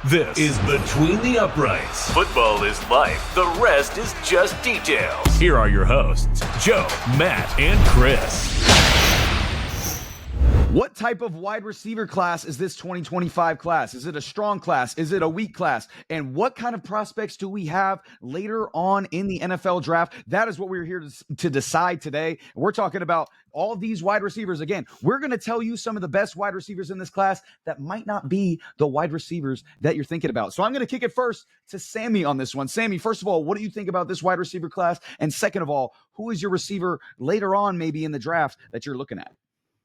This is Between the Uprights. Football is life. The rest is just details. Here are your hosts, Joe, Matt, and Chris. What type of wide receiver class is this 2025 class? Is it a strong class? Is it a weak class? And what kind of prospects do we have later on in the NFL draft? That is what we're here to decide today. We're talking about all these wide receivers. Again, we're going to tell you some of the best wide receivers in this class that might not be the wide receivers that you're thinking about. So I'm going to kick it first to Sammy on this one. Sammy, first of all, what do you think about this wide receiver class? And second of all, who is your receiver later on maybe in the draft that you're looking at?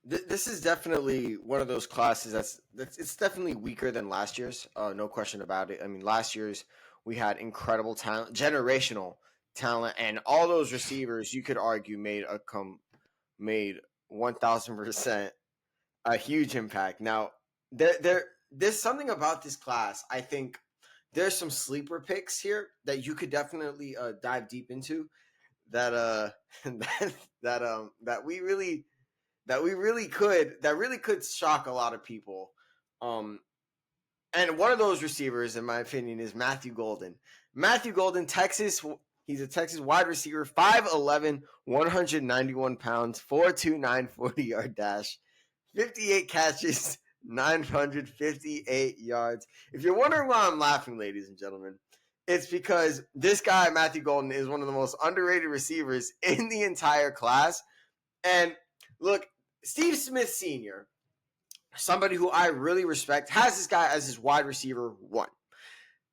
This is definitely one of those classes that's it's definitely weaker than last year's. No question about it. I mean, last year's we had incredible talent, generational talent, and all those receivers you could argue made 1,000% a huge impact. Now, there's something about this class. I think there's some sleeper picks here that you could definitely dive deep into. That really could shock a lot of people. And one of those receivers, in my opinion, is Matthew Golden. Matthew Golden, Texas. He's a Texas wide receiver, 5'11", 191 pounds, 4.29 40-yard dash, 58 catches, 958 yards. If you're wondering why I'm laughing, ladies and gentlemen, it's because this guy, Matthew Golden, is one of the most underrated receivers in the entire class. And look, Steve Smith Sr., somebody who I really respect, has this guy as his wide receiver one.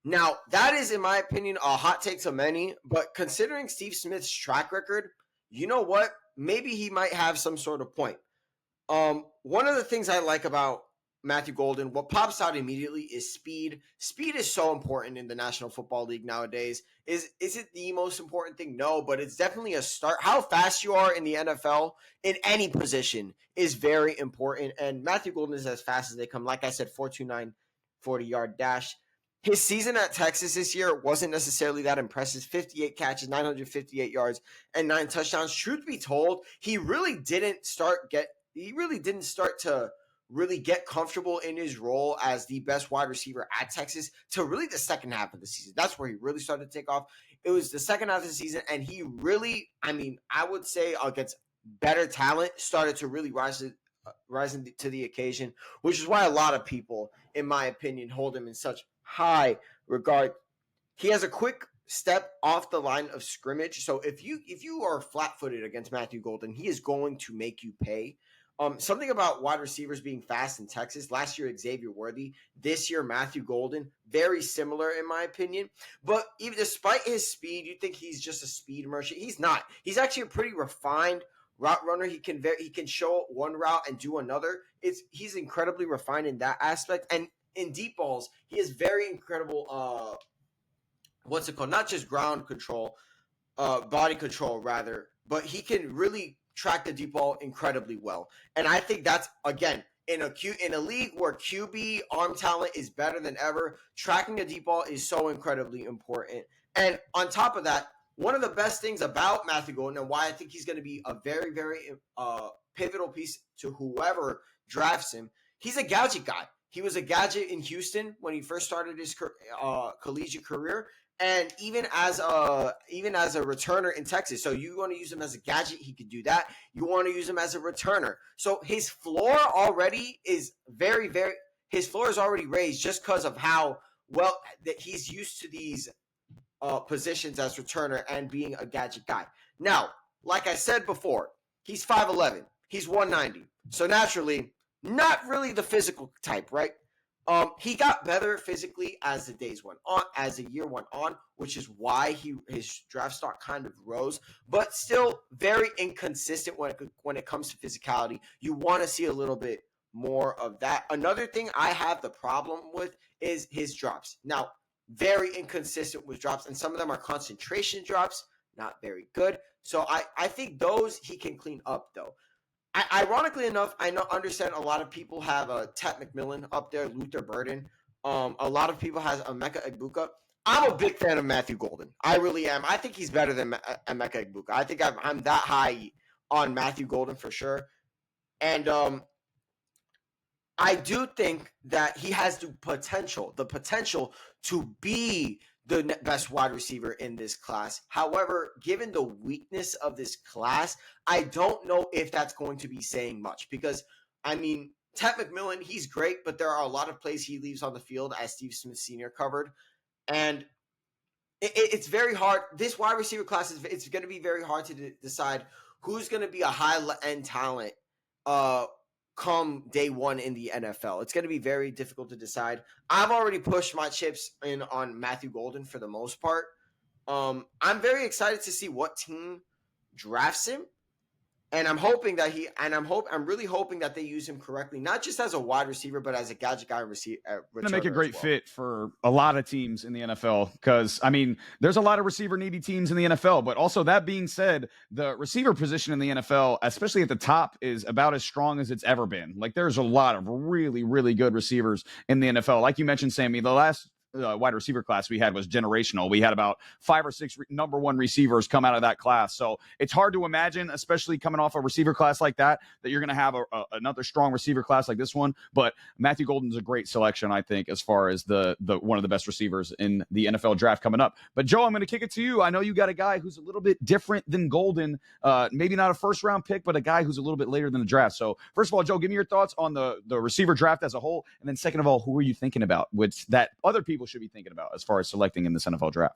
Now, that is, in my opinion, a hot take to many, but considering Steve Smith's track record, you know what? Maybe he might have some sort of point. One of the things I like about Matthew Golden, what pops out immediately is speed. Speed is so important in the National Football League nowadays. Is it the most important thing? No, but it's definitely a start. How fast you are in the NFL in any position is very important. And Matthew Golden is as fast as they come. Like I said, 4.29 40-yard dash. His season at Texas this year wasn't necessarily that impressive. 58 catches, 958 yards, and 9 touchdowns. Truth be told, he really didn't start to really get comfortable in his role as the best wide receiver at Texas till really the second half of the season. That's where he really started to take off. It was the second half of the season, and he really, I would say against better talent, started to really rise to the occasion, which is why a lot of people, in my opinion, hold him in such high regard. He has a quick step off the line of scrimmage. So if you are flat-footed against Matthew Golden, he is going to make you pay. Something about wide receivers being fast in Texas. Last year, Xavier Worthy. This year, Matthew Golden. Very similar, in my opinion. But even despite his speed, you think he's just a speed merchant. He's not. He's actually a pretty refined route runner. He can show one route and do another. He's incredibly refined in that aspect. And in deep balls, he has very incredible, not just ground control, body control, rather. But he can really track the deep ball incredibly well. And I think that's, again, in a league where QB arm talent is better than ever, tracking the deep ball is so incredibly important. And on top of that, one of the best things about Matthew Golden and why I think he's going to be a very, very pivotal piece to whoever drafts him, he's a gadget guy. He was a gadget in Houston when he first started his collegiate career. And even as a returner in Texas. So you want to use him as a gadget, he could do that. You want to use him as a returner. So his floor already is his floor is already raised just because of how well that he's used to these positions as returner and being a gadget guy. Now, like I said before, he's 5'11". He's 190. So naturally, not really the physical type, right? He got better physically as the days went on, as the year went on, which is why his draft stock kind of rose, but still very inconsistent when it comes to physicality. You want to see a little bit more of that. Another thing I have the problem with is his drops. Now, very inconsistent with drops, and some of them are concentration drops, not very good. So I think those he can clean up, though. Ironically enough, understand a lot of people have Tet McMillan up there, Luther Burden. A lot of people has Emeka Egbuka. I'm a big fan of Matthew Golden. I really am. I think he's better than Emeka Egbuka. I think I'm that high on Matthew Golden for sure. And I do think that he has the potential to be the best wide receiver in this class. However, given the weakness of this class, I don't know if that's going to be saying much because, I mean, Ted McMillan, he's great, but there are a lot of plays he leaves on the field, as Steve Smith Sr. covered. And it's very hard. This wide receiver class, it's going to be very hard to decide who's going to be a high-end talent come day one in the NFL. It's going to be very difficult to decide. I've already pushed my chips in on Matthew Golden for the most part. I'm very excited to see what team drafts him. And I'm hoping that I'm really hoping that they use him correctly, not just as a wide receiver, but as a gadget guy receiver. Going to make a great fit for a lot of teams in the NFL because, I mean, there's a lot of receiver needy teams in the NFL. But also, that being said, the receiver position in the NFL, especially at the top, is about as strong as it's ever been. Like, there's a lot of really, really good receivers in the NFL. Like you mentioned, Sammy, the last wide receiver class we had was generational. We had about 5 or 6 number one receivers come out of that class. So it's hard to imagine, especially coming off a receiver class like that you're going to have another strong receiver class like this one. But Matthew Golden's a great selection, I think, as far as the one of the best receivers in the NFL draft coming up. But Joe, I'm going to kick it to you. I know you got a guy who's a little bit different than Golden, maybe not a first round pick, but a guy who's a little bit later than the draft. So first of all, Joe, give me your thoughts on the receiver draft as a whole. And then second of all, who are you thinking about, which that other people should be thinking about as far as selecting in this NFL draft?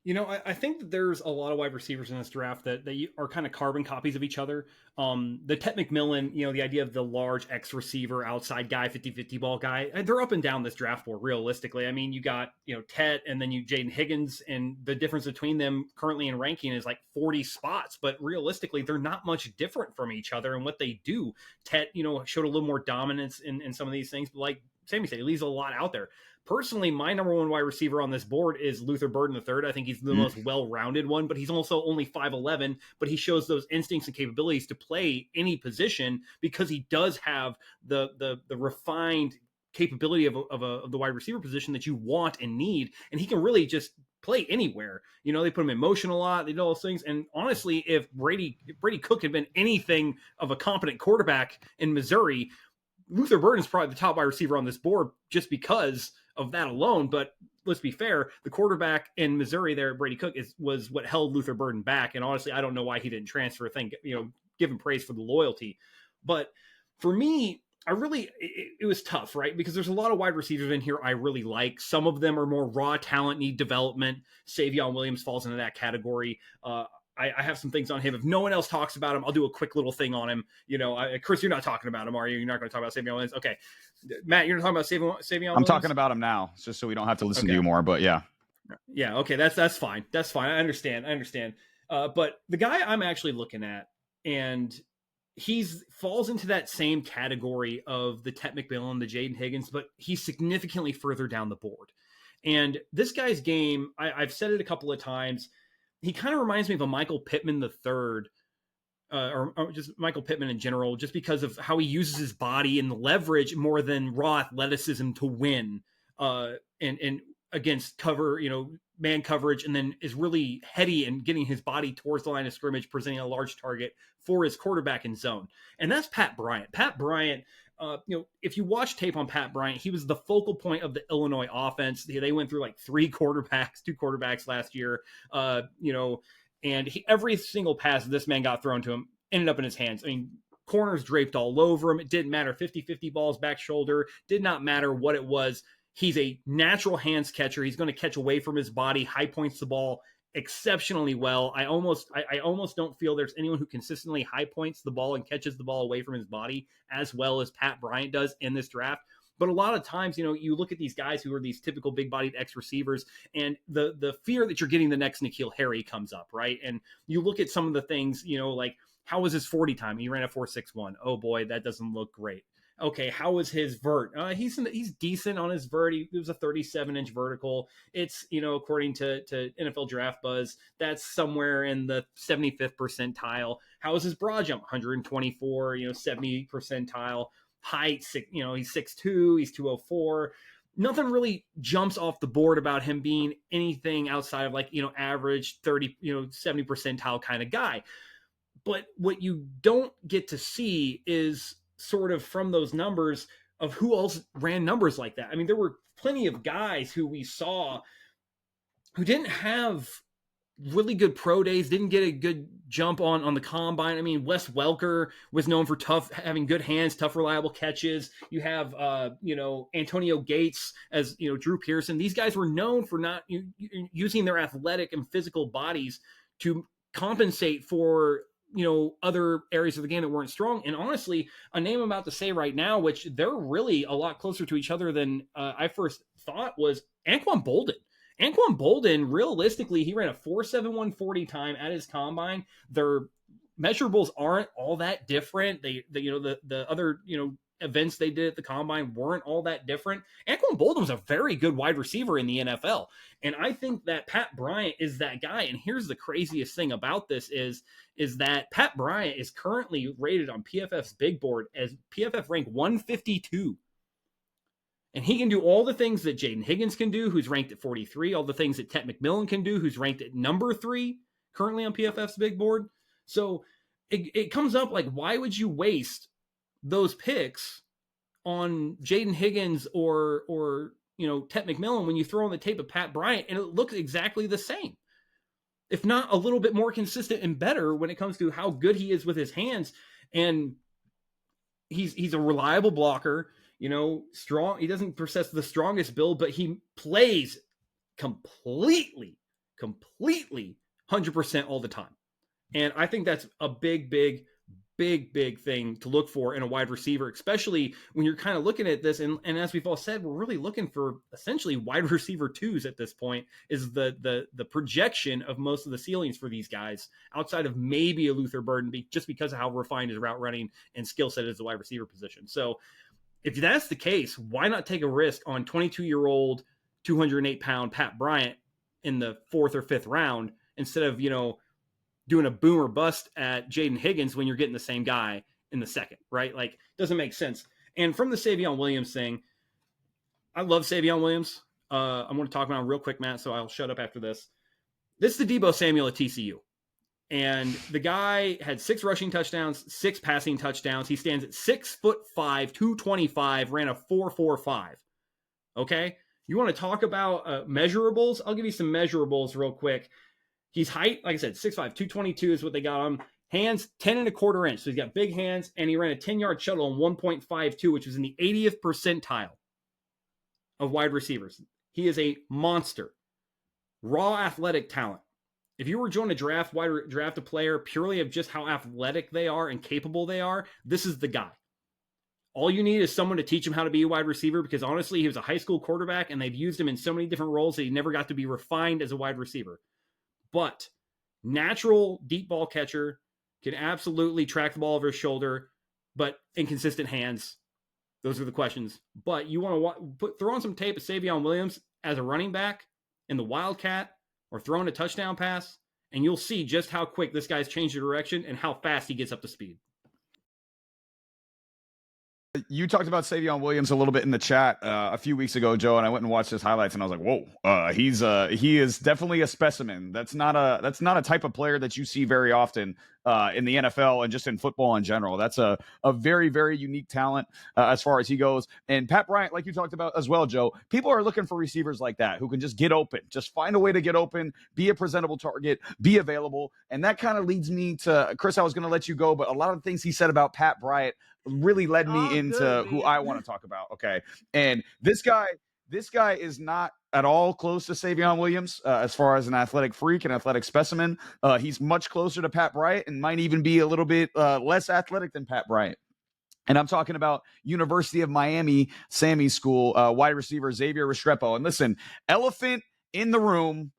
You know, I think that there's a lot of wide receivers in this draft that are kind of carbon copies of each other. The Ted McMillan, you know, the idea of the large X receiver, outside guy, 50-50 ball guy, they're up and down this draft board realistically. I mean, you got, you know, Ted and then you Jayden Higgins, and the difference between them currently in ranking is like 40 spots, but realistically, they're not much different from each other in what they do. Ted, you know, showed a little more dominance in some of these things, but like Sammy said, he leaves a lot out there. Personally, my number one wide receiver on this board is Luther Burden III. I think he's the most well-rounded one, but he's also only 5'11", but he shows those instincts and capabilities to play any position because he does have the refined capability of the wide receiver position that you want and need, and he can really just play anywhere. You know, they put him in motion a lot, they do all those things, and honestly, if Brady Cook had been anything of a competent quarterback in Missouri, Luther Burden's probably the top wide receiver on this board just because of that alone. But let's be fair, the quarterback in Missouri there, Brady Cook, was what held Luther Burden back. And honestly, I don't know why he didn't transfer. Give him praise for the loyalty. But for me, it was tough, right? Because there's a lot of wide receivers in here I really like. Some of them are more raw talent, need development. Savion Williams falls into that category. I have some things on him. If no one else talks about him, I'll do a quick little thing on him. You know, Chris, you're not talking about him, are you? You're not going to talk about Savion Williams? Okay. Matt, you're not talking about Savion Williams? I'm talking about him now, just so we don't have to listen to you more, but yeah. Yeah, okay, that's fine. That's fine. I understand. But the guy I'm actually looking at, and falls into that same category of the Ted McMillan, the Jayden Higgins, but he's significantly further down the board. And this guy's game, I've said it a couple of times, he kind of reminds me of a Michael Pittman III, or just Michael Pittman in general, just because of how he uses his body and leverage more than raw athleticism to win, and against cover, you know, man coverage, and then is really heady and getting his body towards the line of scrimmage, presenting a large target for his quarterback in zone. And that's Pat Bryant. Pat Bryant, if you watch tape on Pat Bryant, he was the focal point of the Illinois offense. They went through like two quarterbacks last year, and every single pass this man got thrown to him ended up in his hands. I mean, corners draped all over him. It didn't matter. 50-50 balls, back shoulder, did not matter what it was. He's a natural hands catcher. He's going to catch away from his body, high points the ball exceptionally well. I almost don't feel there's anyone who consistently high points the ball and catches the ball away from his body as well as Pat Bryant does in this draft. But a lot of times, you know, you look at these guys who are these typical big-bodied X receivers, and the fear that you're getting the next N'Keal Harry comes up, right? And you look at some of the things, you know, like how was his 40 time? He ran a 4.61. Oh boy, that doesn't look great. Okay, how was his vert? He's decent on his vert. It was a 37-inch vertical. It's, you know, according to NFL Draft Buzz, that's somewhere in the 75th percentile. How was his broad jump? 124, 70 percentile. Height, he's 6'2", he's 204. Nothing really jumps off the board about him being anything outside of average 30, 70 percentile kind of guy. But what you don't get to see is sort of from those numbers of who else ran numbers like that. I mean, there were plenty of guys who we saw who didn't have really good pro days, didn't get a good jump on the combine. I mean, Wes Welker was known for having good hands, tough, reliable catches. You have, Antonio Gates as, Drew Pearson. These guys were known for not using their athletic and physical bodies to compensate for, other areas of the game that weren't strong. And honestly, a name I'm about to say right now, which they're really a lot closer to each other than I first thought, was Anquan Boldin. Anquan Boldin, realistically, he ran a 4.7140 time at his combine. Their measurables aren't all that different. The other, events they did at the combine weren't all that different. Anquan Boldin was a very good wide receiver in the NFL. And I think that Pat Bryant is that guy. And here's the craziest thing about this is that Pat Bryant is currently rated on PFF's big board as PFF rank 152. And he can do all the things that Jayden Higgins can do, who's ranked at 43, all the things that Tet McMillan can do, who's ranked at number 3 currently on PFF's big board. So it comes up like, why would you waste those picks on Jayden Higgins or Tet McMillan when you throw on the tape of Pat Bryant and it looks exactly the same, if not a little bit more consistent and better when it comes to how good he is with his hands. And he's a reliable blocker. Strong. He doesn't possess the strongest build, but he plays completely 100% all the time. And I think that's a big thing to look for in a wide receiver, especially when you're kind of looking at this. And as we've all said, we're really looking for essentially wide receiver 2s at this point, is the projection of most of the ceilings for these guys, outside of maybe a Luther Burden, just because of how refined his route running and skill set is the wide receiver position. So if that's the case, why not take a risk on 22-year-old, 208-pound Pat Bryant in the 4th or 5th round instead of, doing a boom or bust at Jayden Higgins when you're getting the same guy in the 2nd, right? Like, doesn't make sense. And from the Savion Williams thing, I love Savion Williams. I'm going to talk about him real quick, Matt, so I'll shut up after this. This is the Deebo Samuel at TCU. And the guy had 6 rushing touchdowns, 6 passing touchdowns. He stands at 6'5", 225, ran a 4.45. Okay? You want to talk about measurables? I'll give you some measurables real quick. He's height, like I said, 6'5", 222 is what they got on. Hands, 10.25 inch. So he's got big hands, and he ran a 10-yard shuttle on 1.52, which was in the 80th percentile of wide receivers. He is a monster. Raw athletic talent. If you were going to draft a player purely of just how athletic they are and capable they are, this is the guy. All you need is someone to teach him how to be a wide receiver, because honestly, he was a high school quarterback and they've used him in so many different roles that he never got to be refined as a wide receiver. But natural deep ball catcher, can absolutely track the ball over his shoulder, but inconsistent hands. Those are the questions. But you want to throw on some tape of Savion Williams as a running back in the Wildcat, or throwing a touchdown pass, and you'll see just how quick this guy's changed the direction and how fast he gets up to speed. You talked about Savion Williams a little bit in the chat a few weeks ago, Joe, and I went and watched his highlights, and I was like, "Whoa, he is definitely a specimen. That's not a type of player that you see very often in the NFL and just in football in general. That's a very, very unique talent as far as he goes." And Pat Bryant, like you talked about as well, Joe, people are looking for receivers like that who can just get open, just find a way to get open, be a presentable target, be available. And that kind of leads me to Chris. I was going to let you go, but a lot of the things he said about Pat Bryant really led me into who I want to talk about. Okay. And this guy is not at all close to Savion Williams as far as an athletic freak, an athletic specimen. He's much closer to Pat Bryant and might even be a little bit less athletic than Pat Bryant. And I'm talking about University of Miami, Sammy School, wide receiver Xavier Restrepo. And listen, elephant in the room,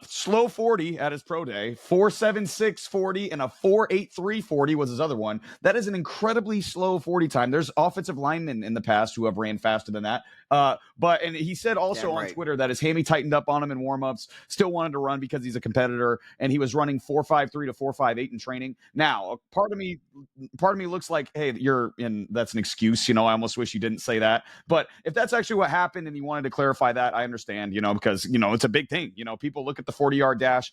slow 40 at his pro day, 4.76 40 and a 4.83 40 was his other one. That is an incredibly slow 40 time. There's offensive linemen in the past who have ran faster than that. And he said also on Twitter that his hammy tightened up on him in warmups, still wanted to run because he's a competitor, and he was running 4.53 to 4.58 in training. Now, part of me looks like, hey, that's an excuse. I almost wish you didn't say that. But if that's actually what happened and you wanted to clarify that, I understand, because, it's a big thing. People look at the 40-yard dash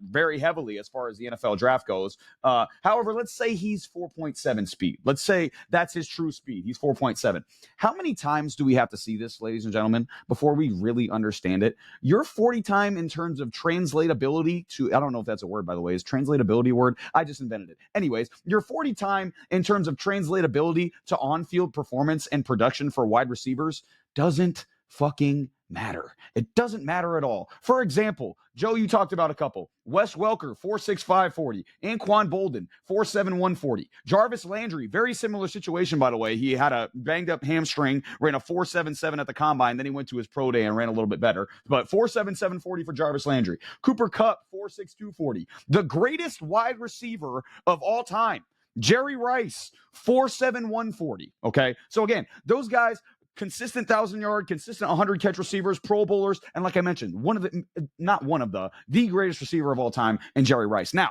very heavily as far as the NFL draft goes. However, let's say he's 4.7 speed. Let's say that's his true speed. He's 4.7. How many times do we have to see this, ladies and gentlemen, before we really understand it? Your 40 time in terms of translatability to, I don't know if that's a word, by the way. Is translatability a word? I just invented it. Anyways, your 40 time in terms of translatability to on-field performance and production for wide receivers doesn't fucking matter. It doesn't matter at all. For example, Joe, you talked about a couple. Wes Welker, 4.65 40. Anquan Bolden, 4.7 140. Jarvis Landry, very similar situation, by the way. He had a banged up hamstring, ran a 4.77 at the combine, then he went to his pro day and ran a little bit better. But 4.7 740 for Jarvis Landry. Cooper Kupp, 4.6 40. The greatest wide receiver of all time, Jerry Rice, 4.7 140. Okay. So again, those guys, consistent 1,000-yard, consistent 100-catch receivers, Pro Bowlers, and like I mentioned, the greatest receiver of all time, and Jerry Rice. Now,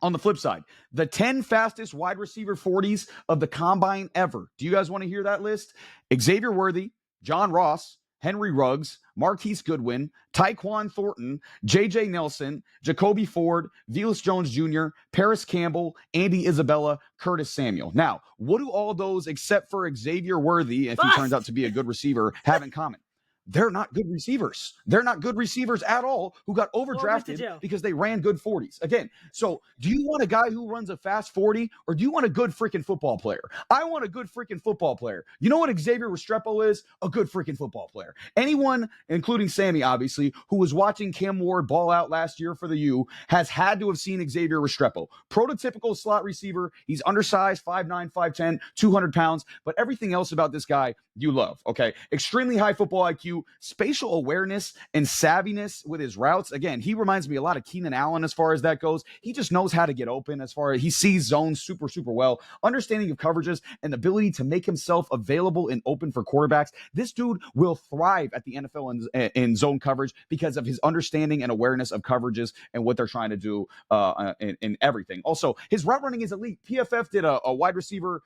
on the flip side, the 10 fastest wide receiver 40s of the combine ever. Do you guys want to hear that list? Xavier Worthy, John Ross, Henry Ruggs, Marquise Goodwin, Tyquan Thornton, J.J. Nelson, Jacoby Ford, Velus Jones Jr., Paris Campbell, Andy Isabella, Curtis Samuel. Now, what do all those, except for Xavier Worthy, if he turns out to be a good receiver, have in common? They're not good receivers. They're not good receivers at all who got overdrafted because they ran good 40s. Again, so do you want a guy who runs a fast 40 or do you want a good freaking football player? I want a good freaking football player. You know what Xavier Restrepo is? A good freaking football player. Anyone, including Sammy, obviously, who was watching Cam Ward ball out last year for the U has had to have seen Xavier Restrepo. Prototypical slot receiver. He's undersized, 5'9", 5'10", 200 pounds, but everything else about this guy you love, okay? Extremely high football IQ, spatial awareness, and savviness with his routes. Again, he reminds me a lot of Keenan Allen as far as that goes. He just knows how to get open as far as he sees zones super, super well. Understanding of coverages and the ability to make himself available and open for quarterbacks. This dude will thrive at the NFL in zone coverage because of his understanding and awareness of coverages and what they're trying to do in everything. Also, his route running is elite. PFF did a wide receiver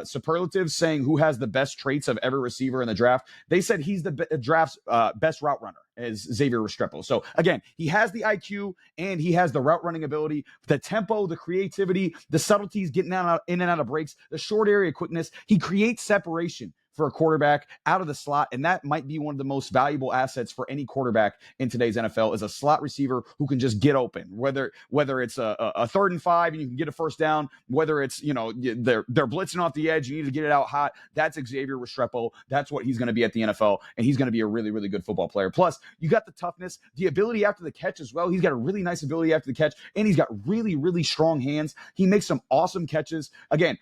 superlative saying who has the best traits of every receiver in the draft. They said he's the draft's best route runner is Xavier Restrepo. So again, he has the IQ and he has the route running ability, the tempo, the creativity, the subtleties, getting in and out of breaks, the short area quickness. He creates separation for a quarterback out of the slot, and that might be one of the most valuable assets for any quarterback in today's NFL is a slot receiver who can just get open, whether it's a 3rd and 5 and you can get a first down, whether it's, they're blitzing off the edge, you need to get it out hot. That's Xavier Restrepo. That's what he's going to be at the NFL, and he's going to be a really, really good football player. Plus, you got the toughness, the ability after the catch as well. He's got a really nice ability after the catch, and he's got really, really strong hands. He makes some awesome catches. Again,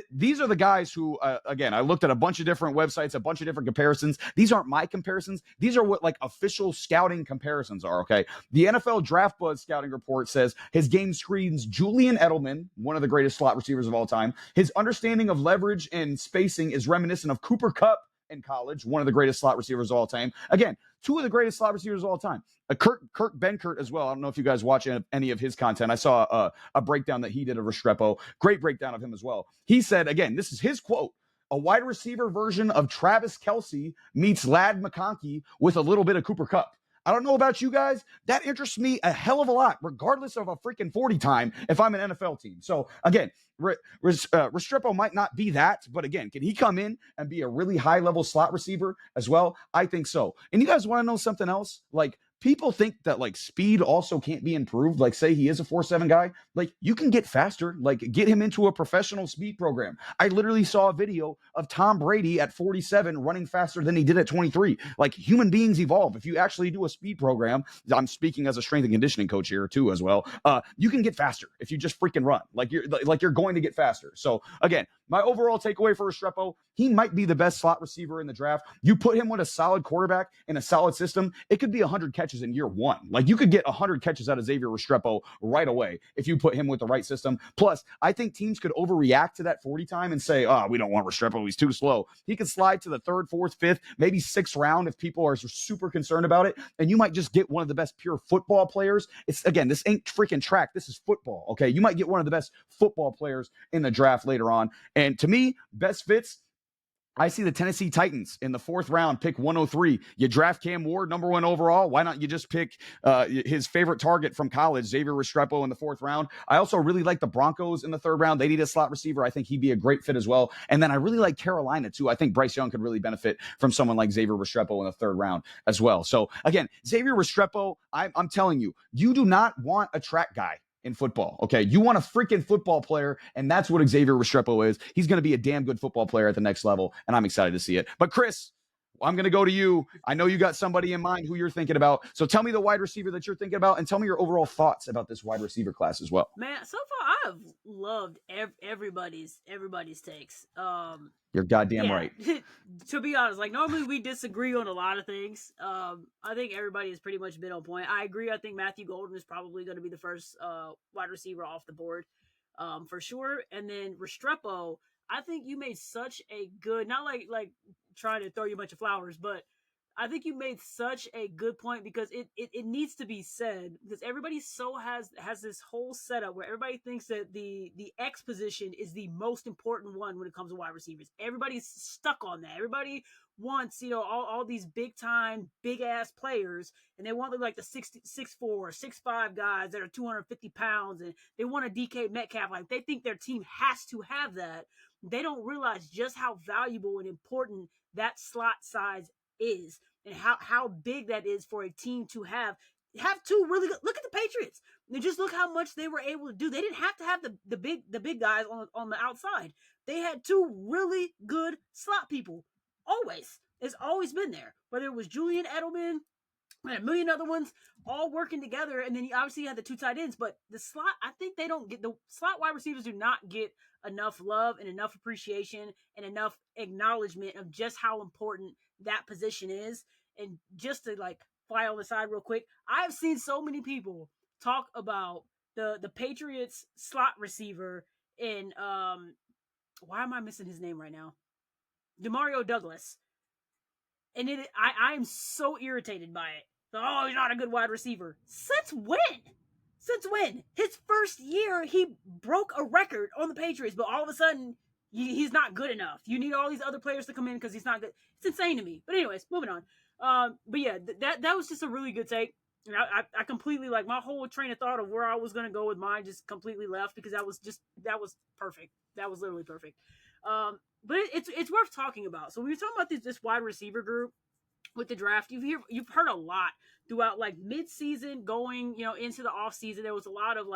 these are the guys who, again, I looked at a bunch of different websites, a bunch of different comparisons. These aren't my comparisons. These are what official scouting comparisons are, okay? The NFL Draft Buzz scouting report says his game screens Julian Edelman, one of the greatest slot receivers of all time. His understanding of leverage and spacing is reminiscent of Cooper Kupp in college, one of the greatest slot receivers of all time. Again, two of the greatest slot receivers of all time. Kurt Benkert as well. I don't know if you guys watch any of his content. I saw a breakdown that he did of Restrepo. Great breakdown of him as well. He said, again, this is his quote, a wide receiver version of Travis Kelce meets Ladd McConkey with a little bit of Cooper Kupp. I don't know about you guys. That interests me a hell of a lot, regardless of a freaking 40 time if I'm an NFL team. So again, Restrepo might not be that, but again, can he come in and be a really high level slot receiver as well? I think so. And you guys want to know something else? People think that speed also can't be improved. Say he is a 4.7 guy. You can get faster. Get him into a professional speed program. I literally saw a video of Tom Brady at 47 running faster than he did at 23. Human beings evolve. If you actually do a speed program, I'm speaking as a strength and conditioning coach here too as well. You can get faster if you just freaking run. You're going to get faster. So again, my overall takeaway for Restrepo, he might be the best slot receiver in the draft. You put him with a solid quarterback in a solid system, it could be 100 catches in year one. Like you could get 100 catches out of Xavier Restrepo right away if you put him with the right system. Plus, I think teams could overreact to that 40 time and say, oh, we don't want Restrepo. He's too slow. He could slide to the 3rd, 4th, 5th, maybe 6th round if people are super concerned about it. And you might just get one of the best pure football players. Again, this ain't freaking track. This is football. Okay. You might get one of the best football players in the draft later on. And to me, best fits, I see the Tennessee Titans in the 4th round, pick 103. You draft Cam Ward, number 1 overall. Why not you just pick his favorite target from college, Xavier Restrepo, in the 4th round? I also really like the Broncos in the 3rd round. They need a slot receiver. I think he'd be a great fit as well. And then I really like Carolina, too. I think Bryce Young could really benefit from someone like Xavier Restrepo in the 3rd round as well. So, again, Xavier Restrepo, I'm telling you, you do not want a track guy in football. Okay. You want a freaking football player, and that's what Xavier Restrepo is. He's going to be a damn good football player at the next level, and I'm excited to see it. But Chris, I'm going to go to you. I know you got somebody in mind who you're thinking about. So tell me the wide receiver that you're thinking about, and tell me your overall thoughts about this wide receiver class as well. Man, so far I've loved everybody's takes. You're goddamn right. To be honest, like normally we disagree on a lot of things. I think everybody has pretty much been on point. I agree. I think Matthew Golden is probably going to be the first wide receiver off the board, for sure. And then Restrepo, I think you made such a good, not like trying to throw you a bunch of flowers, but I think you made such a good point because it needs to be said, because everybody has this whole setup where everybody thinks that the X position is the most important one when it comes to wide receivers. Everybody's stuck on that. Everybody wants, all these big time, big ass players, and they want like the 6'4", 6'5" guys that are 250 pounds, and they want a DK Metcalf. Like they think their team has to have that. They don't realize just how valuable and important that slot size is, and how big that is for a team to have two really good. Look at the Patriots. And just look how much they were able to do. They didn't have to have the big guys on the outside. They had 2 really good slot people. Always. It's always been there. Whether it was Julian Edelman and a million other ones all working together, and then you obviously had the 2 tight ends, but the slot, I think they don't get, the slot wide receivers do not get enough love and enough appreciation and enough acknowledgement of just how important that position is. And just to fly on the side real quick, I've seen so many people talk about the Patriots slot receiver in why am I missing his name right now? Demario Douglas. And I'm so irritated by it. Oh, he's not a good wide receiver. Since when? Since when? His first year, he broke a record on the Patriots, but all of a sudden, he's not good enough. You need all these other players to come in because he's not good. It's insane to me. But anyways, moving on. But yeah, that was just a really good take. And I completely, my whole train of thought of where I was going to go with mine just completely left, because that was perfect. That was literally perfect. But it's worth talking about. So when you're talking about this wide receiver group with the draft, you've heard a lot throughout mid-season going, into the off season. There was a lot of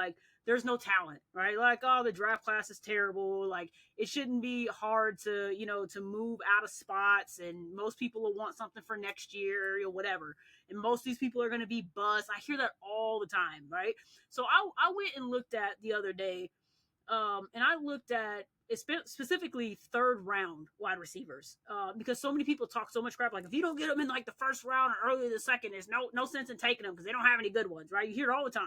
there's no talent, right? The draft class is terrible. It shouldn't be hard to, to move out of spots, and most people will want something for next year or whatever. And most of these people are going to be bust. I hear that all the time, right? So I went and looked at the other day, and I looked at specifically 3rd round wide receivers, because so many people talk so much crap. If you don't get them in the 1st round or early the 2nd, there's no sense in taking them because they don't have any good ones, right? You hear it all the time.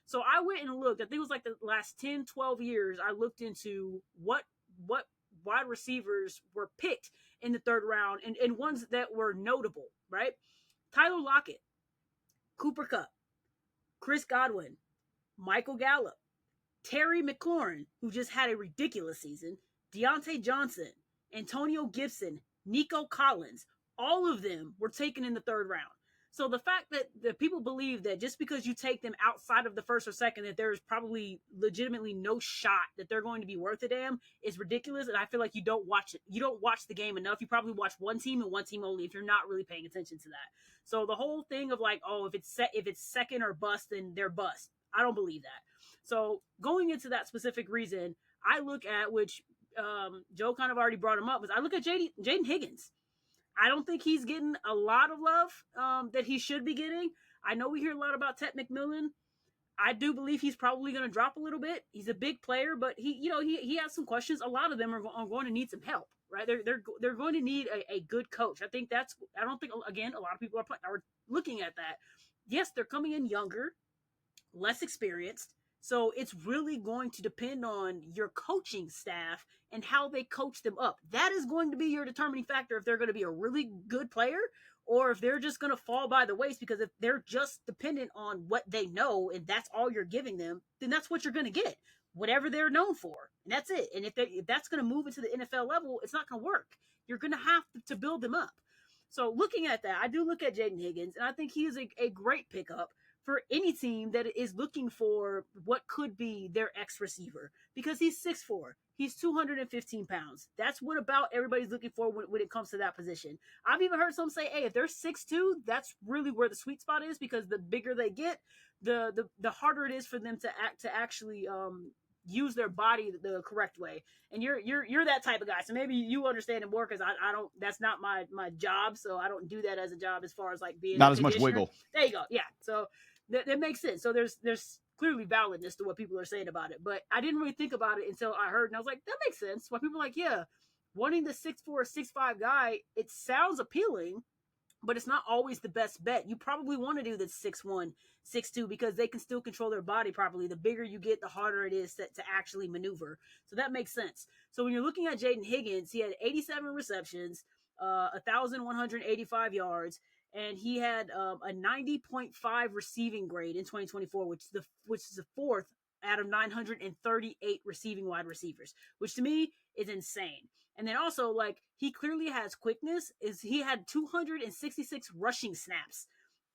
So I went and looked. I think it was the last 10, 12 years. I looked into what wide receivers were picked in the 3rd round, and ones that were notable, right? Tyler Lockett, Cooper Kupp, Chris Godwin, Michael Gallup, Terry McLaurin, who just had a ridiculous season, Deontay Johnson, Antonio Gibson, Nico Collins, all of them were taken in the 3rd round. So the fact that the people believe that just because you take them outside of the 1st or 2nd, that there's probably legitimately no shot that they're going to be worth a damn is ridiculous. And I feel like you don't watch it. You don't watch the game enough. You probably watch one team and one team only if you're not really paying attention to that. So the whole thing of if it's 2nd or bust, then they're bust. I don't believe that. So going into that specific reason, I look at, which Joe kind of already brought him up, is I look at Jayden Higgins. I don't think he's getting a lot of love that he should be getting. I know we hear a lot about Ted McMillan. I do believe he's probably going to drop a little bit. He's a big player, but he has some questions. A lot of them are going to need some help, right? They're going to need a good coach. I don't think, again, a lot of people are looking at that. Yes, they're coming in younger, less experienced. So it's really going to depend on your coaching staff and how they coach them up. That is going to be your determining factor if they're going to be a really good player or if they're just going to fall by the waist, because if they're just dependent on what they know and that's all you're giving them, then that's what you're going to get, whatever they're known for. And that's it. And if that's going to move into the NFL level, it's not going to work. You're going to have to build them up. So looking at that, I do look at Jayden Higgins, and I think he is a great pickup for any team that is looking for what could be their X receiver, because he's 6'4". He's 215 pounds. That's what about everybody's looking for when it comes to that position. I've even heard some say, hey, if they're 6'2", that's really where the sweet spot is, because the bigger they get, the harder it is for them to actually use their body the correct way. And you're that type of guy, so maybe you understand it more, because I don't. That's not my job, so I don't do that as a job as far as like being not as much wiggle. There you go. Yeah. So that makes sense. So there's clearly validness to what people are saying about it, but I didn't really think about it until I heard, and I was like, that makes sense. Why people are like, yeah, wanting the 6'4", 6'5" guy, it sounds appealing, but it's not always the best bet. You probably want to do the 6'1", 6'2", because they can still control their body properly. The bigger you get, the harder it is to actually maneuver. So that makes sense. So when you're looking at Jayden Higgins, he had 87 receptions, 1,185 yards, and he had a 90.5 receiving grade in 2024, which is the fourth out of 938 receiving wide receivers, which to me is insane. And then also, like, he clearly has quickness. He had 266 rushing snaps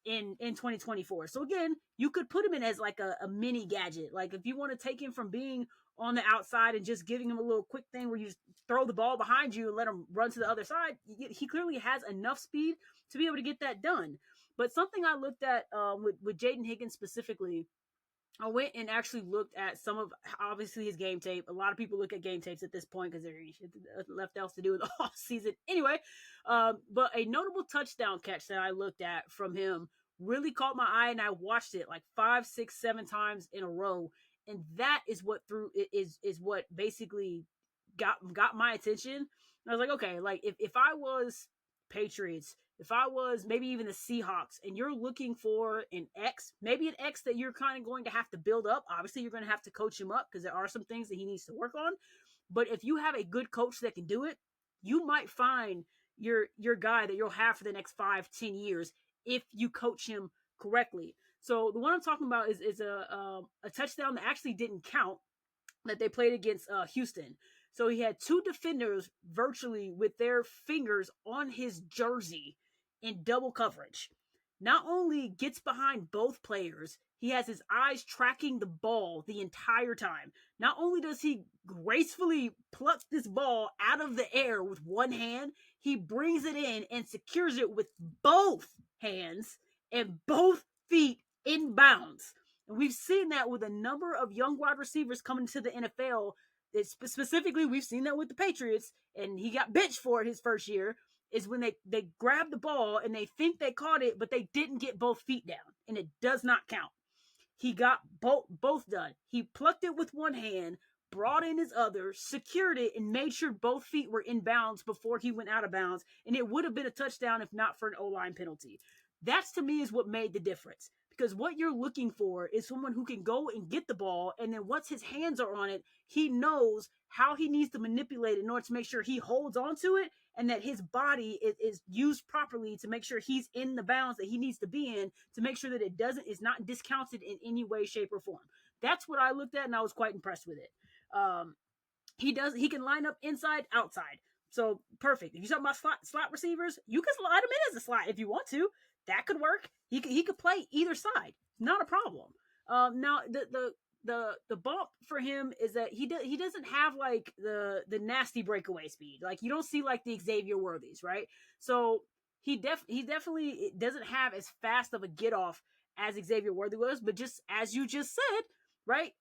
in 2024. So again, you could put him in as like a mini gadget. Like if you want to take him from being on the outside and just giving him a little quick thing where you just throw the ball behind you and let him run to the other side, he clearly has enough speed to be able to get that done. But something I looked at with Jayden Higgins specifically, I went and actually looked at some of, obviously, his game tape. A lot of people look at game tapes at this point because they're left else to do in the off season. Anyway, but a notable touchdown catch that I looked at from him really caught my eye, and I watched it like 5, 6, 7 times in a row. And that is what is what basically got my attention. And I was like, okay, like if I was Patriots, if I was maybe even the Seahawks, and you're looking for an X, maybe an X that you're kind of going to have to build up. Obviously, you're going to have to coach him up because there are some things that he needs to work on. But if you have a good coach that can do it, you might find your guy that you'll have for the next 5, 10 years if you coach him correctly. So the one I'm talking about is a touchdown that actually didn't count, that they played against Houston. So he had 2 defenders virtually with their fingers on his jersey in double coverage. Not only gets behind both players, he has his eyes tracking the ball the entire time. Not only does he gracefully pluck this ball out of the air with one hand, he brings it in and secures it with both hands and both feet in bounds. And we've seen that with a number of young wide receivers coming to the NFL. Specifically, we've seen that with the Patriots, and he got benched for it his first year, is when they grab the ball and they think they caught it, but they didn't get both feet down, and it does not count. He got both done. He plucked it with one hand, brought in his other, secured it, and made sure both feet were in bounds before he went out of bounds, and it would have been a touchdown if not for an O-line penalty. That's, to me, is what made the difference. Because what you're looking for is someone who can go and get the ball, and then once his hands are on it, he knows how he needs to manipulate it in order to make sure he holds onto it and that his body is used properly to make sure he's in the bounds that he needs to be in, to make sure that it's not discounted in any way, shape, or form. That's what I looked at, and I was quite impressed with it. He can line up inside, outside. So perfect. If you're talking about slot receivers, you can slide him in as a slot if you want to. That could work. He could play either side. Not a problem. Now the bump for him is that he doesn't have like the nasty breakaway speed. Like you don't see like the Xavier Worthies, right? So he definitely doesn't have as fast of a get off as Xavier Worthy was. But just as you just said, right?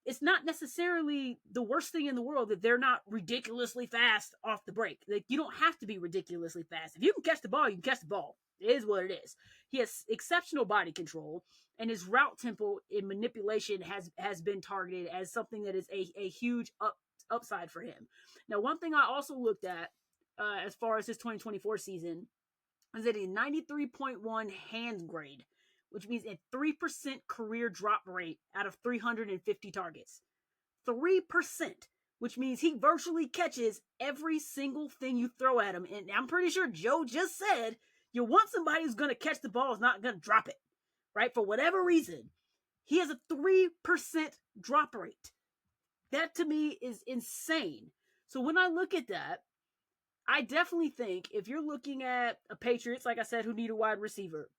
it's not necessarily the worst thing in the world that they're not ridiculously fast off the break. Like, you don't have to be ridiculously fast. If you can catch the ball, you can catch the ball. It is what it is. He has exceptional body control, and his route tempo in manipulation has been targeted as something that is a huge upside for him. Now, one thing I also looked at as far as his 2024 season is that a 93.1 hands grade, which means a 3% career drop rate out of 350 targets. 3%, which means he virtually catches every single thing you throw at him. And I'm pretty sure Joe just said, you want somebody who's going to catch the ball, is not going to drop it, right? For whatever reason, he has a 3% drop rate. That to me is insane. So when I look at that, I definitely think if you're looking at a Patriots, like I said, who need a wide receiver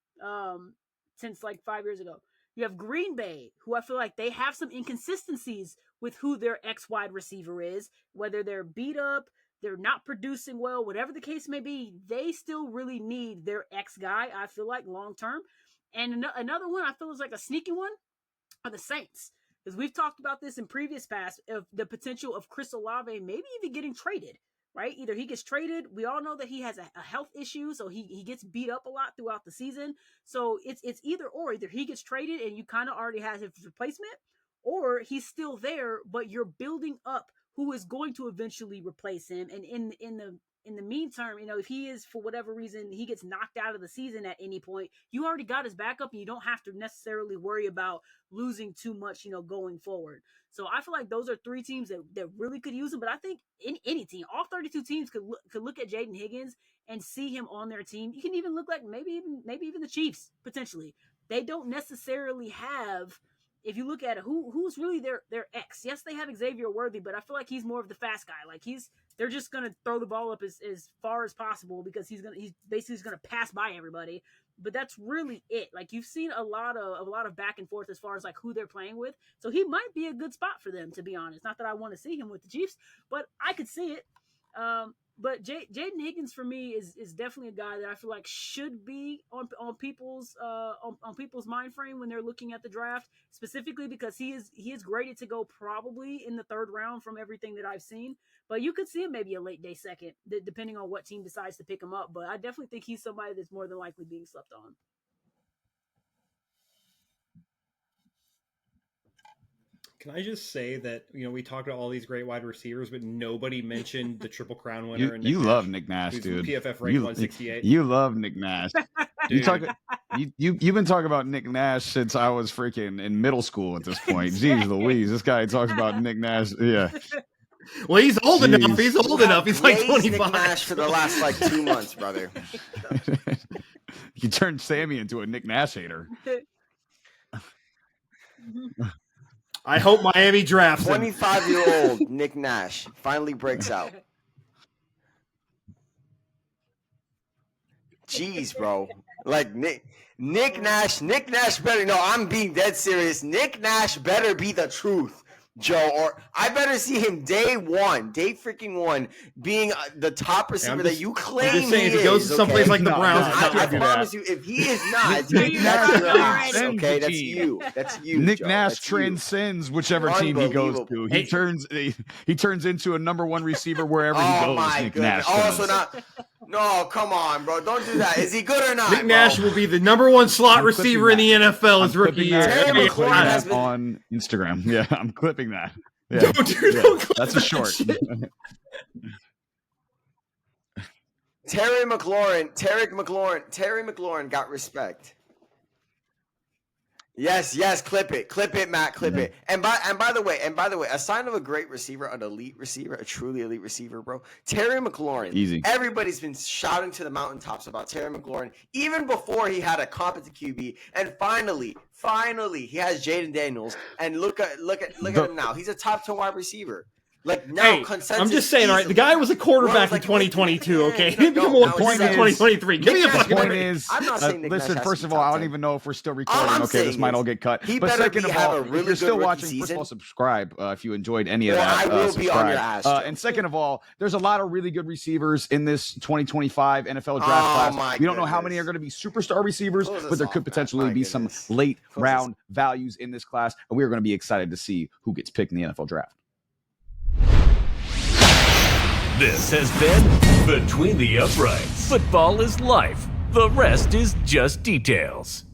since like 5 years ago, you have Green Bay, who I feel like they have some inconsistencies with who their ex-wide receiver is, whether they're beat up, they're not producing well, whatever the case may be, they still really need their ex-guy, I feel like, long-term. And another one I feel is like a sneaky one are the Saints. Because we've talked about this in previous past, of the potential of Chris Olave maybe even getting traded, right? Either he gets traded. We all know that he has a health issue, so he gets beat up a lot throughout the season. So it's either or. Either he gets traded and you kind of already have his replacement, or he's still there, but you're building up who is going to eventually replace him. And in the meantime, if he is, for whatever reason, he gets knocked out of the season at any point, you already got his backup and you don't have to necessarily worry about losing too much, going forward. So I feel like those are three teams that really could use him. But I think any team, all 32 teams could look at Jayden Higgins and see him on their team. You can even look like maybe even the Chiefs, potentially. They don't necessarily have, if you look at it, who's really their ex. Yes, they have Xavier Worthy, but I feel like he's more of the fast guy. Like they're just gonna throw the ball up as far as possible because he's basically gonna pass by everybody. But that's really it. Like, you've seen a lot of back and forth as far as like who they're playing with. So he might be a good spot for them, to be honest. Not that I want to see him with the Chiefs, but I could see it. But Jayden Higgins for me is definitely a guy that I feel like should be on people's mind frame when they're looking at the draft, specifically because he is graded to go probably in the third round from everything that I've seen. But you could see him maybe a late day second, depending on what team decides to pick him up. But I definitely think he's somebody that's more than likely being slept on. Can I just say that, we talked about all these great wide receivers, but nobody mentioned the Triple Crown winner. You love Nick Nash, dude. PFF ranked 168. You love Nick Nash. You've been talking about Nick Nash since I was freaking in middle school at this point. Jeez Louise, this guy talks about Nick Nash. Yeah. Well, he's old enough. He's old enough. He's like 25. Nick Nash for the last 2 months, brother. You turned Sammy into a Nick Nash hater. I hope Miami drafts him. 25-year-old Nick Nash finally breaks out. Jeez, bro. Like Nick Nash better. No, I'm being dead serious. Nick Nash better be the truth, Joe, or I better see him day freaking one, being the top receiver that you claim I'm just saying, if he goes to someplace like the Browns, I promise you, if he is not, that's okay. That's you. That's you. Nick Joe. Nash That's transcends whichever team he goes to. He turns into a number one receiver wherever he goes. My Nick goodness. Nash. Also not. No, come on, bro. Don't do that. Is he good or not? Nick Nash will be the number one slot receiver in the NFL his rookie year. Terry McLaurin has been on Instagram. Yeah, I'm clipping that. Yeah. Don't clip That's a short. Terry McLaurin got respect. Yes, clip it, Matt, clip it. And by the way, a sign of a great receiver, an elite receiver, a truly elite receiver, bro. Terry McLaurin. Easy. Everybody's been shouting to the mountaintops about Terry McLaurin, even before he had a competent QB. And finally, he has Jayden Daniels. And look at him now. He's a top 10 wide receiver. Like now, Hey, consensus. I'm just saying, all right. The guy was a quarterback in 2022. Okay, he became a point in 2023. Give me a fucking point break. is, I'm not saying Nick listen, Nash has first to of be all, top I don't 10. even know if we're still All recording. I'm Okay, this saying might is all get cut. he But better second of have all, a if really you're still good rookie watching, first season. of all, subscribe if you enjoyed any of Or that. I will be on your subscribe. ass, Joe. And second of all, there's a lot of really good receivers in this 2025 NFL draft Oh, my class. We don't know how many goodness. are going to be superstar receivers, Close but us there off, could man. potentially My be goodness. some late Close us round values in this class, and we are going to be excited to see who gets picked in the NFL draft. This has been Between the Uprights. Football is life. The rest is just details.